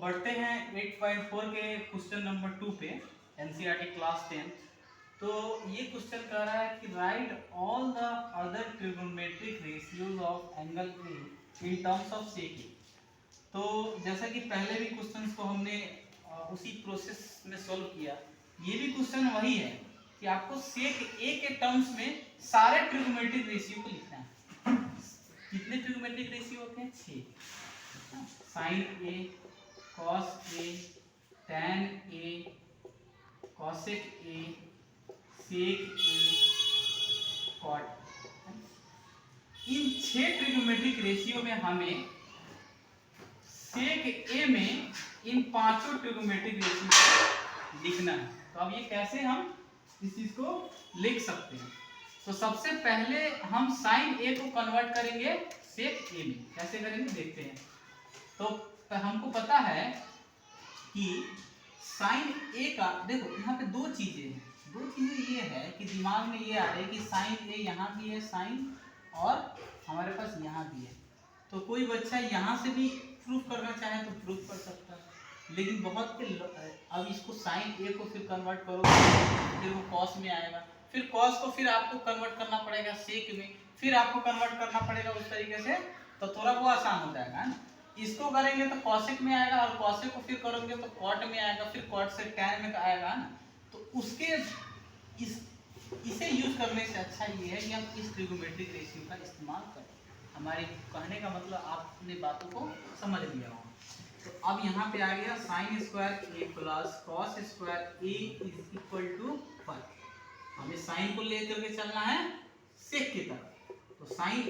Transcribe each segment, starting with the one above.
बढ़ते हैं 8.4 के क्वेश्चन नंबर 2 पे, एनसीईआरटी क्लास 10। तो ये क्वेश्चन कह रहा है कि right all the other trigonometric ratios of angle A in terms of sec A. तो जैसा कि पहले भी क्वेश्चंस को हमने उसी प्रोसेस में सॉल्व किया, ये भी क्वेश्चन वही है कि आपको सेक ए के टर्म्स में सारे ट्रिगोनोमेट्रिक रेशियो को लिखना है। कितने ट्रिगोनोमेट्रिक रेशियो होते हैं? 6। Sine a, cos a, tan a, cosec a, sec a, cot. इन 6 ट्रिगोनोमेट्रिक रेशियो में हमें सेक ए में इन पांचों ट्रिगोनोमेट्रिक रेशियो को लिखना है। तो अब ये कैसे हम इस चीज को लिख सकते हैं? तो सबसे पहले हम साइन ए को कन्वर्ट करेंगे सेक ए में। कैसे करेंगे देखते हैं। तो हमको पता है कि साइन ए का, देखो यहाँ पे दो चीजें हैं। दो चीजें ये है कि दिमाग में ये आ रही है कि साइन ए यहाँ भी है साइन, और हमारे पास यहाँ भी है। तो कोई बच्चा यहाँ से भी प्रूफ करना चाहे तो प्रूफ कर सकता है, लेकिन बहुत के अब इसको साइन ए को फिर कन्वर्ट करोगे फिर वो कॉस में आएगा, फिर कॉस को फिर आपको कन्वर्ट करना पड़ेगा सेक में, फिर आपको कन्वर्ट करना पड़ेगा उस तरीके से। तो थोड़ा वो आसान हो जाएगा ना। इसको करेंगे तो कॉसेक में आएगा, और कॉसेक को फिर करोगे तो कॉट में आएगा, फिर कॉट से टैन में आएगा ना। तो उसके इसे यूज करने से अच्छा ये है कि हम इस ट्रिगोनोमेट्रिक रेशियो का इस्तेमाल करें। हमारे कहने का मतलब आपने बातों को समझ लिया होगा। तो अब यहाँ पे आ गया sine square a plus cos square A is equal to 1। हमें साइन को लेकर के चलना है सेक की तरफ। तो sine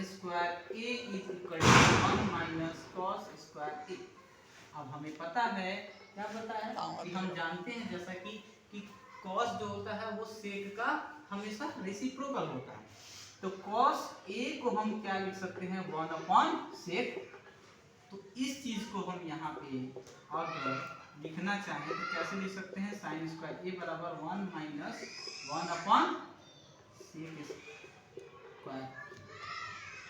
square A is equal to 1 minus cos square A. अब हमें पता है, क्या पता है कि हम जानते हैं जैसा कि कॉस जो होता है वो सेक का हमेशा रेसिप्रोकल होता है। तो कॉस ए को हम क्या लिख सकते हैं? 1/सेक। तो इस चीज को हम यहाँ पे अगर लिखना चाहें तो कैसे लिख सकते हैं? साइन स्क्वायर ए बराबर 1 माइनस 1/सेक स्क्वायर,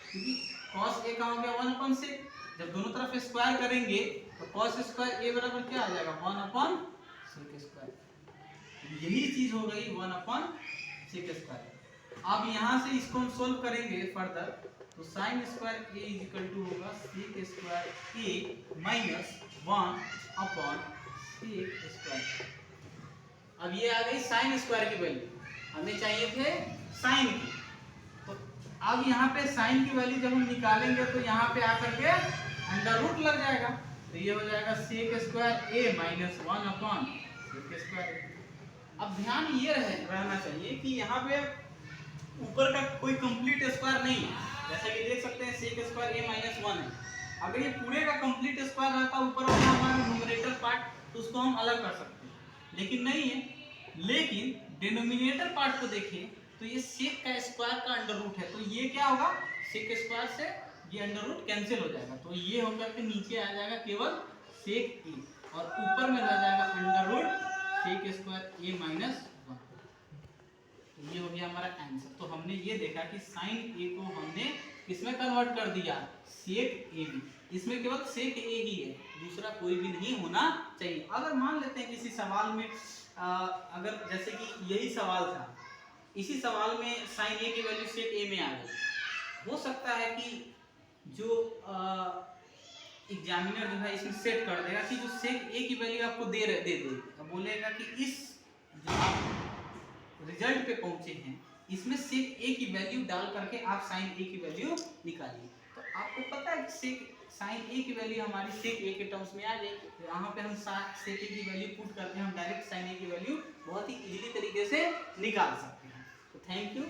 क्योंकि कॉस ए का हो गया 1/सेक। जब दोनों तरफ स्क्वायर करेंगे तो कॉस स्क्वायर ए बराबर क्या आ जाएगा? 1/सेक स्क्वायर। यही चीज हो गई 1/सेक स्क्वायर। अब यहाँ से इसको हम सोल्व करेंगे फर्दर। तो sine square A is equal to होगा सेक स्क्वायर ए माइनस 1/सेक स्क्वायर। अब ये आ गई साइन स्क्वायर की वैल्यू, हमें चाहिए थे साइन की। तो अब यहाँ पे साइन की वैल्यू जब हम निकालेंगे तो यहाँ पे आकर के अंडर रूट लग जाएगा। तो ये हो जाएगा सेक स्क्वायर ए माइनस 1/सेक स्क्वायर। अब ध्यान ये रहना चाहिए कि यहाँ पे ऊपर का कोई कंप्लीट स्क्वायर नहीं है। जैसा कि देख सकते हैं सेक स्क्वायर ए माइनस 1 है। अगर ये पूरे का कंप्लीट स्क्वायर रहता ऊपर वाला हमारा न्यूमरेटर पार्ट, तो उसको हम अलग कर सकते हैं, लेकिन नहीं है। लेकिन डिनोमिनेटर पार्ट को देखें तो ये सेक का स्क्वायर का अंडर रूट है। तो ये क्या होगा? सेक स्क्वायर से ये अंडर रूट कैंसिल हो जाएगा। तो ये होकर के नीचे आ जाएगा केवल सेक ए, और ऊपर में रह जाएगा under root sec square a minus 1। तो ये हो गया हमारा आंसर। तो हमने ये देखा कि साइन ए को हमने किसमें कन्वर्ट कर दिया? सेक ए में। इसमें केवल सेक ए ही है, दूसरा कोई भी नहीं होना चाहिए। अगर मान लेते हैं किसी सवाल में अगर जैसे कि यही सवाल था, इसी सवाल में साइन ए की वैल्यू सेक ए में आ गई, हो सकता है कि जो एग्जामिनर जो है इसमें सेट कर देगा कि जो सेक ए की वैल्यू आपको दे देगा, बोलेगा कि इस जो आप रिजल्ट पे पहुंचे हैं इसमें सेक ए की वैल्यू डाल करके आप साइन ए की वैल्यू निकालिए। तो आपको पता है कि साइन ए की वैल्यू हमारी सेक ए के टर्म्स में आ गई। तो यहाँ पे हम सेक ए की वैल्यू पुट करके हम डायरेक्ट साइन ए की वैल्यू बहुत ही इजीली तरीके से निकाल सकते हैं। तो थैंक यू।